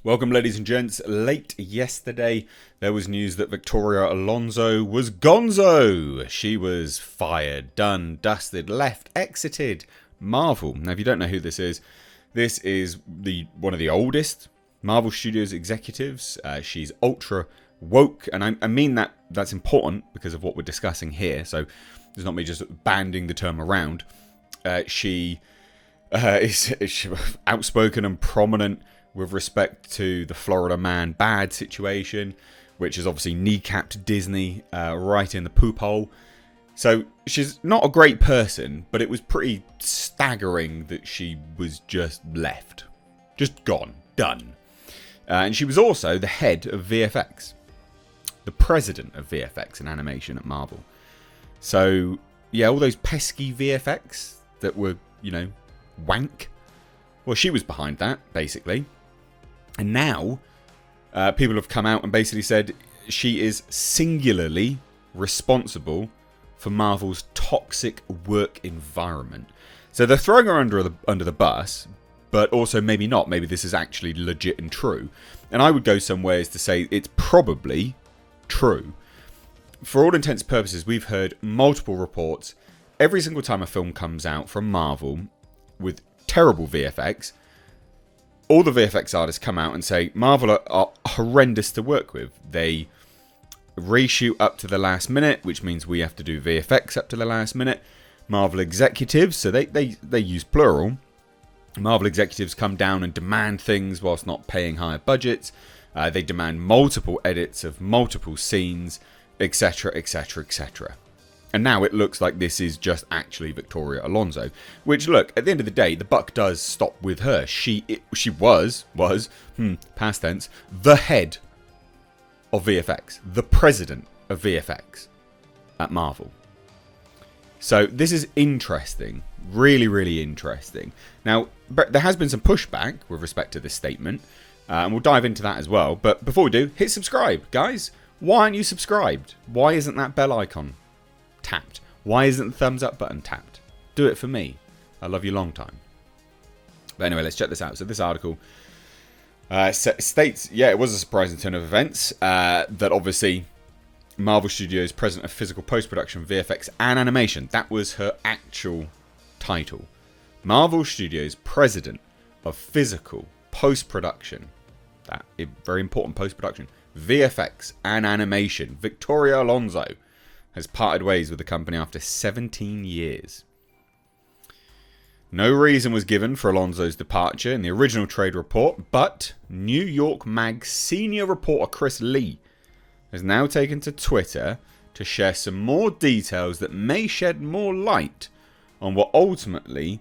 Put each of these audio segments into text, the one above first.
Welcome, ladies and gents. Late yesterday, there was news that Victoria Alonso was gonzo. She was fired, done, dusted, left, exited Marvel. Now, if you don't know who this is one of the oldest Marvel Studios executives. She's ultra woke, and I mean that's important because of what we're discussing here. So it's not me just banding the term around. She is outspoken and prominent with respect to the Florida Man bad situation, which has obviously kneecapped Disney right in the poop hole. So she's not a great person, but it was pretty staggering that she was just left. Just gone. Done. And she was also the head of VFX. The president of VFX and animation at Marvel. So, yeah, all those pesky VFX that were, wank. Well, she was behind that, basically. And now, people have come out and basically said she is singularly responsible for Marvel's toxic work environment. So they're throwing her under the bus, but also maybe not. Maybe this is actually legit and true. And I would go somewhere as to say it's probably true. For all intents and purposes, we've heard multiple reports every single time a film comes out from Marvel with terrible VFX. All the VFX artists come out and say Marvel are horrendous to work with. They reshoot up to the last minute, which means we have to do VFX up to the last minute. Marvel executives, so they use plural. Marvel executives come down and demand things whilst not paying higher budgets. They demand multiple edits of multiple scenes, etc., etc., etc. And now it looks like this is just actually Victoria Alonso. Which, look, at the end of the day, the buck does stop with her. She was, past tense, the head of VFX. The president of VFX at Marvel. So this is interesting. Really, really interesting. Now, there has been some pushback with respect to this statement. And we'll dive into that as well. But before we do, hit subscribe, guys. Why aren't you subscribed? Why isn't that bell icon tapped? Why isn't the thumbs up button tapped? Do it for me. I love you long time. But anyway, let's check this out. So this article states, it was a surprising turn of events that obviously Marvel Studios president of physical post-production, VFX and animation. That was her actual title. Marvel Studios president of physical post-production. That very important post-production. VFX and animation. Victoria Alonso has parted ways with the company after 17 years. No reason was given for Alonso's departure in the original trade report, but New York Mag senior reporter Chris Lee has now taken to Twitter to share some more details that may shed more light on what ultimately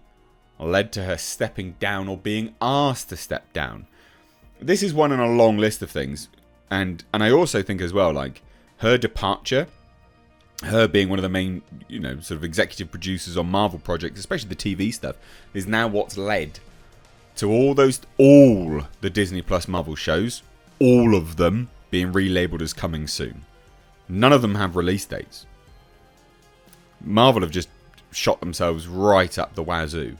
led to her stepping down or being asked to step down. This is one in a long list of things, and I also think as well, like, her departure, her being one of the main, sort of executive producers on Marvel projects, especially the TV stuff, is now what's led to all the Disney Plus Marvel shows, all of them being relabeled as coming soon. None of them have release dates. Marvel have just shot themselves right up the wazoo.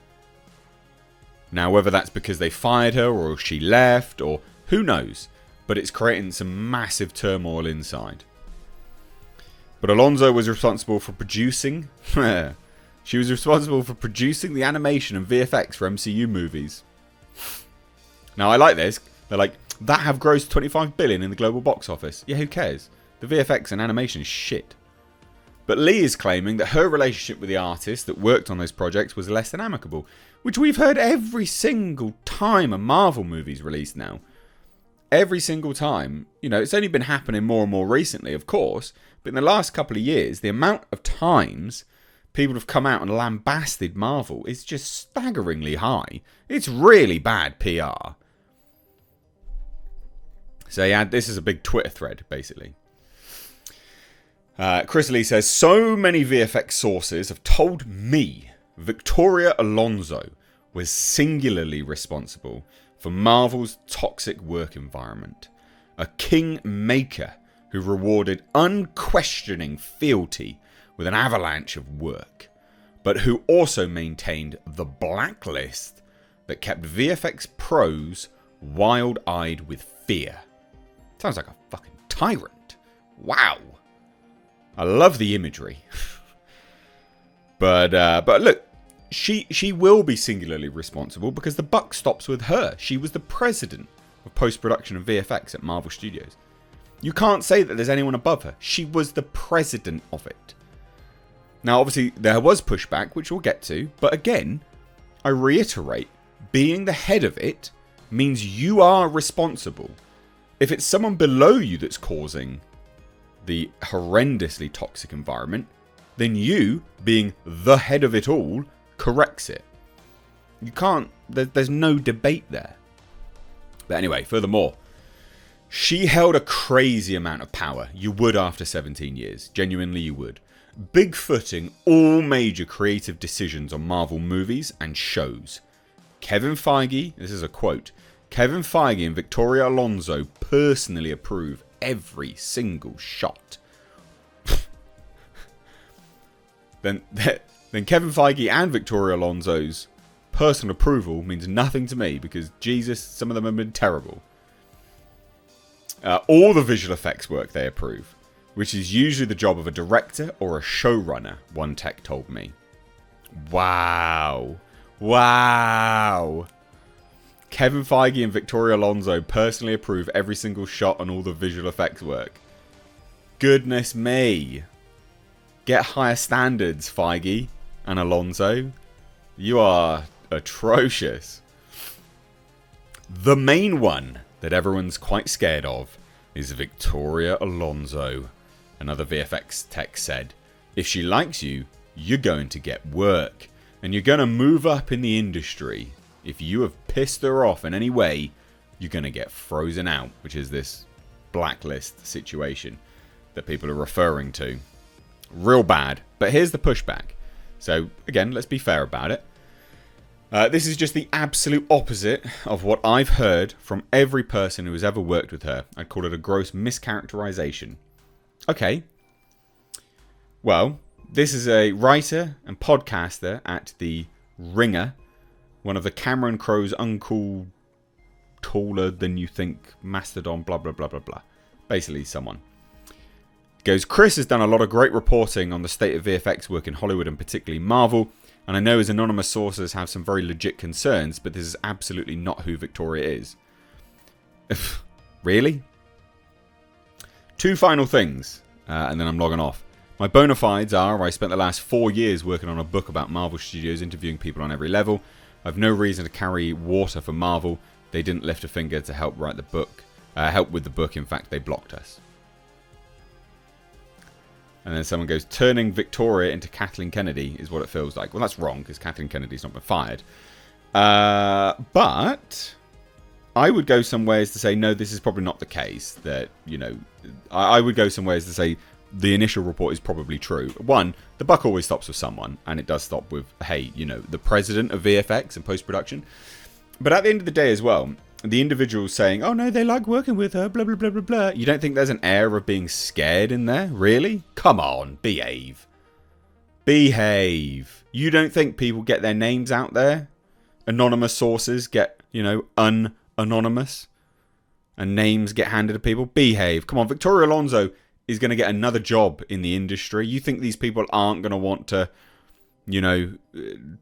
Now, whether that's because they fired her or she left or who knows, but it's creating some massive turmoil inside. But Alonso was responsible for producing... she was responsible for producing the animation and VFX for MCU movies. Now, I like this. They're like, that have grossed $25 billion in the global box office. Yeah, who cares? The VFX and animation is shit. But Lee is claiming that her relationship with the artist that worked on those projects was less than amicable, which we've heard every single time a Marvel movie's released now. Every single time. It's only been happening more and more recently, of course, but in the last couple of years, the amount of times people have come out and lambasted Marvel is just staggeringly high. It's really bad PR. So yeah, this is a big Twitter thread, basically. Chris Lee says, so many VFX sources have told me Victoria Alonso was singularly responsible for Marvel's toxic work environment. A kingmaker who rewarded unquestioning fealty with an avalanche of work, but who also maintained the blacklist that kept VFX pros wild-eyed with fear. Sounds like a fucking tyrant. Wow. I love the imagery. But look, she will be singularly responsible because the buck stops with her. She was the president of post-production and VFX at Marvel Studios. You can't say that there's anyone above her. She was the president of it. Now, obviously, there was pushback, which we'll get to. But again, I reiterate, being the head of it means you are responsible. If it's someone below you that's causing the horrendously toxic environment, then you, being the head of it all, corrects it. You can't, there's no debate there. But anyway, furthermore, she held a crazy amount of power. You would after 17 years. Genuinely, you would. Bigfooting all major creative decisions on Marvel movies and shows. Kevin Feige, this is a quote, Kevin Feige and Victoria Alonso personally approve every single shot. Then Kevin Feige and Victoria Alonso's personal approval means nothing to me because, Jesus, some of them have been terrible. All the visual effects work they approve, which is usually the job of a director or a showrunner, one tech told me. Wow. Wow. Kevin Feige and Victoria Alonso personally approve every single shot and all the visual effects work. Goodness me. Get higher standards, Feige and Alonso. You are atrocious. The main one that everyone's quite scared of is Victoria Alonso. Another VFX tech said, if she likes you, you're going to get work. And you're going to move up in the industry. If you have pissed her off in any way, you're going to get frozen out. Which is this blacklist situation that people are referring to. Real bad. But here's the pushback. So, again, let's be fair about it. This is just the absolute opposite of what I've heard from every person who has ever worked with her. I'd call it a gross mischaracterization. Okay. Well, this is a writer and podcaster at The Ringer. One of the Cameron Crowe's uncool, taller than you think, Mastodon, blah, blah, blah, blah, blah. Basically, someone. Goes, Chris has done a lot of great reporting on the state of VFX work in Hollywood and particularly Marvel. And I know his anonymous sources have some very legit concerns, but this is absolutely not who Victoria is. Really? Two final things, and then I'm logging off. My bona fides are, I spent the last 4 years working on a book about Marvel Studios, interviewing people on every level. I've no reason to carry water for Marvel. They didn't lift a finger to help write the book. Help with the book, in fact, they blocked us. And then someone goes, turning Victoria into Kathleen Kennedy is what it feels like. Well, that's wrong, because Kathleen Kennedy's not been fired. But I would go somewhere as to say, no, this is probably not the case. That, you know, I would go somewhere as to say the initial report is probably true. One, the buck always stops with someone, and it does stop with, hey, you know, the president of VFX and post-production. But at the end of the day as well, the individual saying, oh no, they like working with her, blah, blah, blah, blah, blah. You don't think there's an air of being scared in there? Really? Come on, behave. Behave. You don't think people get their names out there? Anonymous sources get, you know, unanonymous? And names get handed to people? Behave. Come on, Victoria Alonso is going to get another job in the industry. You think these people aren't going to want to, you know,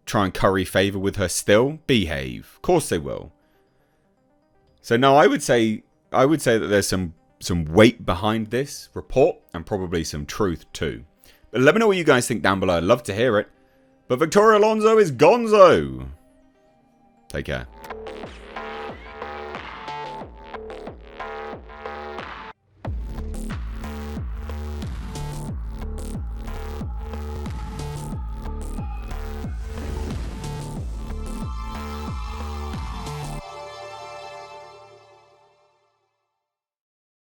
try and curry favour with her still? Behave. Of course they will. So no, I would say that there's some weight behind this report and probably some truth too. But let me know what you guys think down below. I'd love to hear it. But Victoria Alonso is gonzo. Take care.